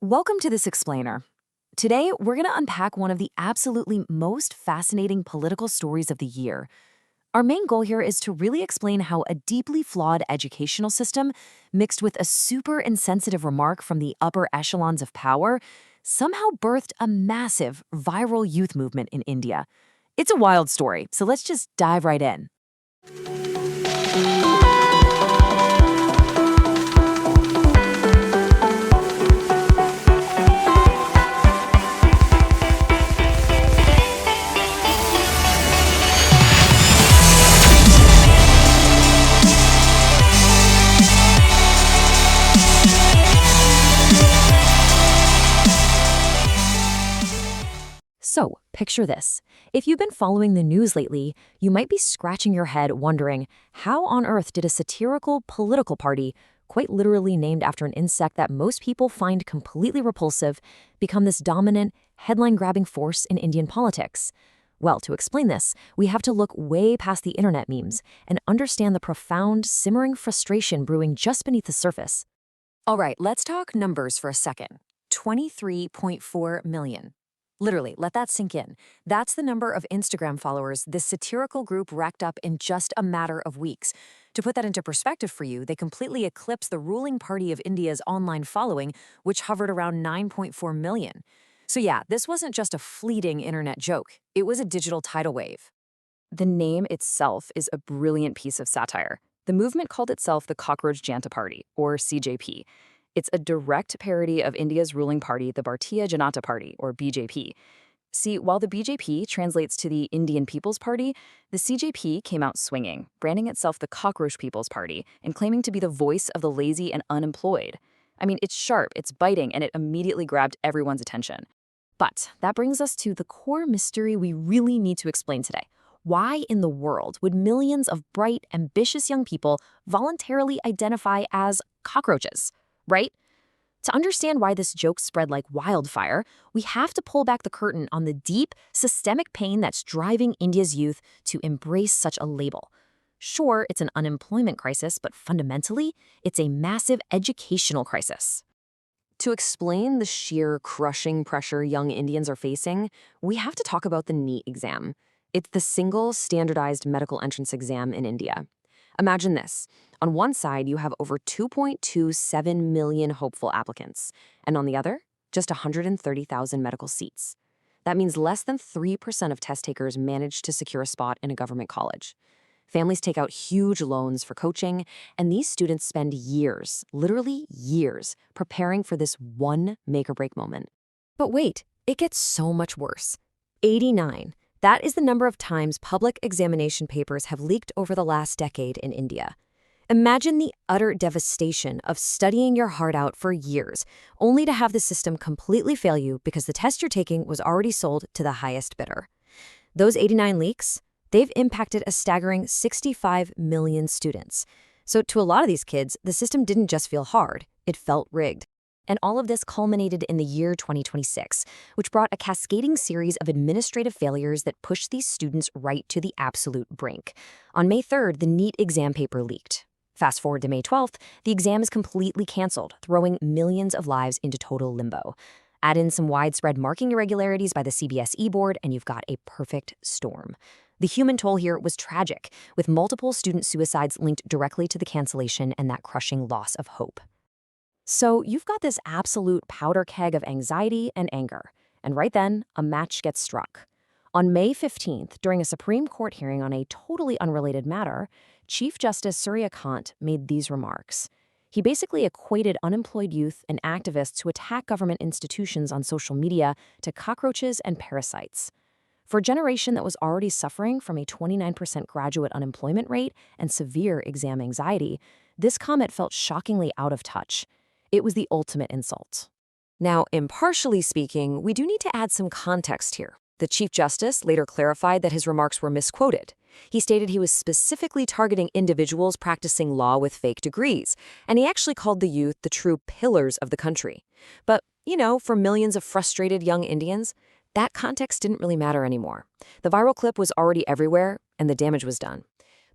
Welcome to this explainer. Today, we're going to unpack one of the absolutely most fascinating political stories of the year. Our main goal here is to really explain how a deeply flawed educational system, mixed with a super insensitive remark from the upper echelons of power, somehow birthed a massive viral youth movement in India. It's a wild story, so let's just dive right in. So, picture this. If you've been following the news lately, you might be scratching your head wondering, how on earth did a satirical political party, quite literally named after an insect that most people find completely repulsive, become this dominant, headline-grabbing force in Indian politics? Well, to explain this, we have to look way past the internet memes and understand the profound, simmering frustration brewing just beneath the surface. All right, let's talk numbers for a second. 23.4 million. Literally, let that sink in. That's the number of Instagram followers this satirical group racked up in just a matter of weeks. To put that into perspective for you, they completely eclipsed the ruling party of India's online following, which hovered around 9.4 million. So yeah, this wasn't just a fleeting internet joke. It was a digital tidal wave. The name itself is a brilliant piece of satire. The movement called itself the Cockroach Jantar Party, or CJP. It's a direct parody of India's ruling party, the Bharatiya Janata Party, or BJP. See, while the BJP translates to the Indian People's Party, the CJP came out swinging, branding itself the Cockroach People's Party and claiming to be the voice of the lazy and unemployed. I mean, it's sharp, it's biting, and it immediately grabbed everyone's attention. But that brings us to the core mystery we really need to explain today. Why in the world would millions of bright, ambitious young people voluntarily identify as cockroaches? Right? To understand why this joke spread like wildfire, we have to pull back the curtain on the deep, systemic pain that's driving India's youth to embrace such a label. Sure, it's an unemployment crisis, but fundamentally, it's a massive educational crisis. To explain the sheer crushing pressure young Indians are facing, we have to talk about the NEET exam. It's the single standardized medical entrance exam in India. Imagine this. On one side, you have over 2.27 million hopeful applicants, and on the other, just 130,000 medical seats. That means less than 3% of test takers manage to secure a spot in a government college. Families take out huge loans for coaching, and these students spend years, literally years, preparing for this one make-or-break moment. But wait, it gets so much worse. 89. That is the number of times public examination papers have leaked over the last decade in India. Imagine the utter devastation of studying your heart out for years, only to have the system completely fail you because the test you're taking was already sold to the highest bidder. Those 89 leaks, they've impacted a staggering 65 million students. So to a lot of these kids, the system didn't just feel hard, it felt rigged. And all of this culminated in the year 2026, which brought a cascading series of administrative failures that pushed these students right to the absolute brink. On May 3rd, the NEET exam paper leaked. Fast forward to May 12th, the exam is completely canceled, throwing millions of lives into total limbo. Add in some widespread marking irregularities by the CBSE board, and you've got a perfect storm. The human toll here was tragic, with multiple student suicides linked directly to the cancellation and that crushing loss of hope. So you've got this absolute powder keg of anxiety and anger. And right then, a match gets struck. On May 15th, during a Supreme Court hearing on a totally unrelated matter, Chief Justice Surya Kant made these remarks. He basically equated unemployed youth and activists who attack government institutions on social media to cockroaches and parasites. For a generation that was already suffering from a 29% graduate unemployment rate and severe exam anxiety, this comment felt shockingly out of touch. It was the ultimate insult. Now, impartially speaking, we do need to add some context here. The Chief Justice later clarified that his remarks were misquoted. He stated he was specifically targeting individuals practicing law with fake degrees, and he actually called the youth the true pillars of the country. But, for millions of frustrated young Indians, that context didn't really matter anymore. The viral clip was already everywhere, and the damage was done.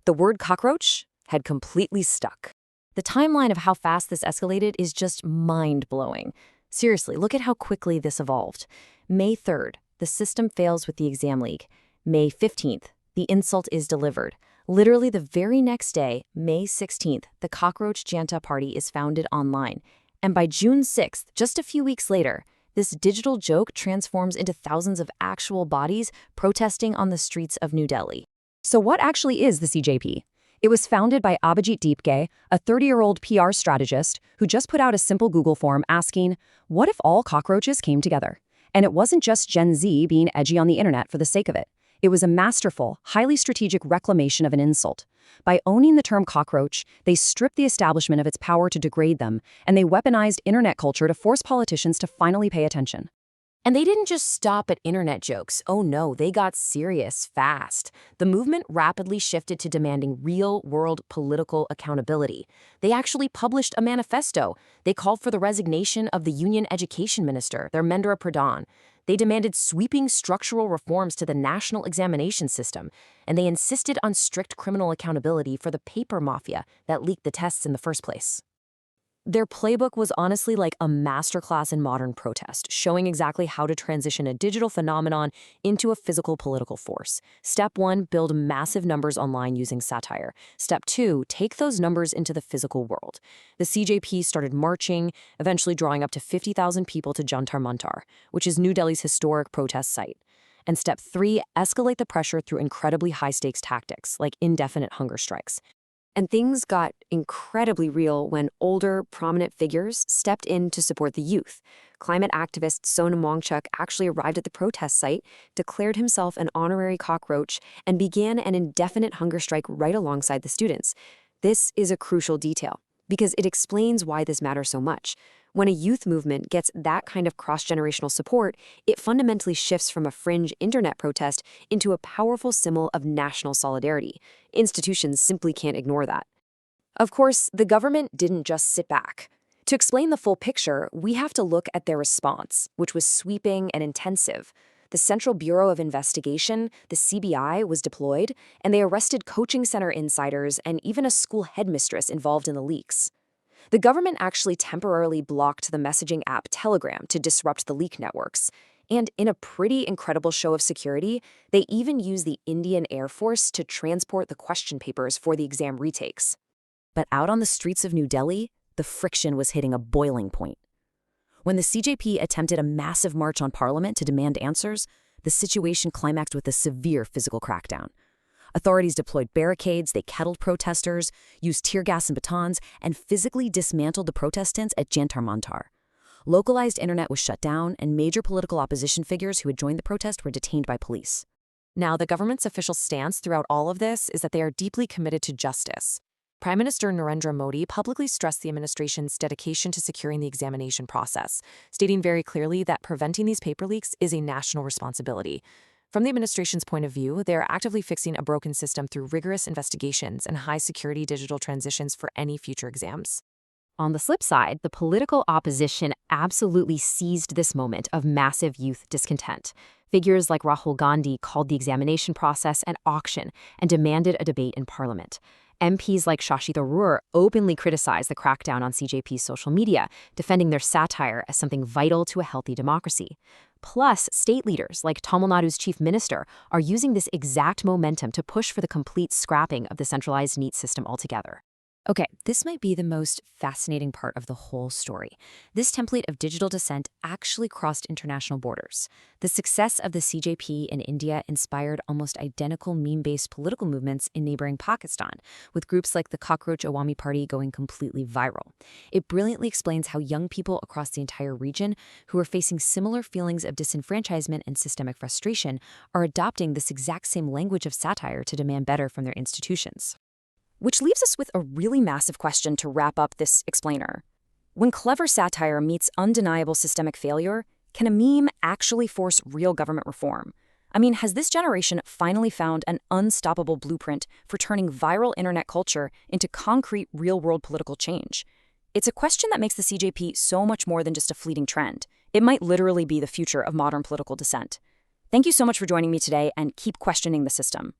The word cockroach had completely stuck. The timeline of how fast this escalated is just mind-blowing. Seriously, look at how quickly this evolved. May 3rd, the system fails with the exam leak. May 15th, the insult is delivered. Literally the very next day, May 16th, the cockroach Jantar Party is founded online. And by June 6th, just a few weeks later, this digital joke transforms into thousands of actual bodies protesting on the streets of New Delhi. So what actually is the CJP? It was founded by Abhijit Deepge, a 30-year-old PR strategist who just put out a simple Google form asking, what if all cockroaches came together? And it wasn't just Gen Z being edgy on the internet for the sake of it. It was a masterful, highly strategic reclamation of an insult. By owning the term cockroach, they stripped the establishment of its power to degrade them, and they weaponized internet culture to force politicians to finally pay attention. And they didn't just stop at internet jokes. Oh no, they got serious fast. The movement rapidly shifted to demanding real-world political accountability. They actually published a manifesto. They called for the resignation of the Union Education Minister, Dharmendra Pradhan. They demanded sweeping structural reforms to the national examination system, and they insisted on strict criminal accountability for the paper mafia that leaked the tests in the first place. Their playbook was honestly like a masterclass in modern protest, showing exactly how to transition a digital phenomenon into a physical political force. Step 1, build massive numbers online using satire. Step 2, take those numbers into the physical world. The CJP started marching, eventually drawing up to 50,000 people to Jantar Mantar, which is New Delhi's historic protest site. And step 3, escalate the pressure through incredibly high-stakes tactics, like indefinite hunger strikes. And things got incredibly real when older, prominent figures stepped in to support the youth. Climate activist Sonam Wangchuk actually arrived at the protest site, declared himself an honorary cockroach, and began an indefinite hunger strike right alongside the students. This is a crucial detail, because it explains why this matters so much. When a youth movement gets that kind of cross-generational support, it fundamentally shifts from a fringe internet protest into a powerful symbol of national solidarity. Institutions simply can't ignore that. Of course, the government didn't just sit back. To explain the full picture, we have to look at their response, which was sweeping and intensive. The Central Bureau of Investigation, the CBI, was deployed, and they arrested coaching center insiders and even a school headmistress involved in the leaks. The government actually temporarily blocked the messaging app Telegram to disrupt the leak networks. And in a pretty incredible show of security, they even used the Indian Air Force to transport the question papers for the exam retakes. But out on the streets of New Delhi, the friction was hitting a boiling point. When the CJP attempted a massive march on Parliament to demand answers, the situation climaxed with a severe physical crackdown. Authorities deployed barricades, they kettled protesters, used tear gas and batons, and physically dismantled the protestants at Jantar Mantar. Localized internet was shut down, and major political opposition figures who had joined the protest were detained by police. Now, the government's official stance throughout all of this is that they are deeply committed to justice. Prime Minister Narendra Modi publicly stressed the administration's dedication to securing the examination process, stating very clearly that preventing these paper leaks is a national responsibility. From the administration's point of view, they are actively fixing a broken system through rigorous investigations and high-security digital transitions for any future exams. On the flip side, the political opposition absolutely seized this moment of massive youth discontent. Figures like Rahul Gandhi called the examination process an auction and demanded a debate in Parliament. MPs like Shashi Tharoor openly criticized the crackdown on CJP's social media, defending their satire as something vital to a healthy democracy. Plus, state leaders like Tamil Nadu's chief minister are using this exact momentum to push for the complete scrapping of the centralized NEET system altogether. Okay, this might be the most fascinating part of the whole story. This template of digital dissent actually crossed international borders. The success of the CJP in India inspired almost identical meme-based political movements in neighboring Pakistan, with groups like the Cockroach Awami Party going completely viral. It brilliantly explains how young people across the entire region, who are facing similar feelings of disenfranchisement and systemic frustration, are adopting this exact same language of satire to demand better from their institutions. Which leaves us with a really massive question to wrap up this explainer. When clever satire meets undeniable systemic failure, can a meme actually force real government reform? I mean, has this generation finally found an unstoppable blueprint for turning viral internet culture into concrete real-world political change? It's a question that makes the CJP so much more than just a fleeting trend. It might literally be the future of modern political dissent. Thank you so much for joining me today, and keep questioning the system.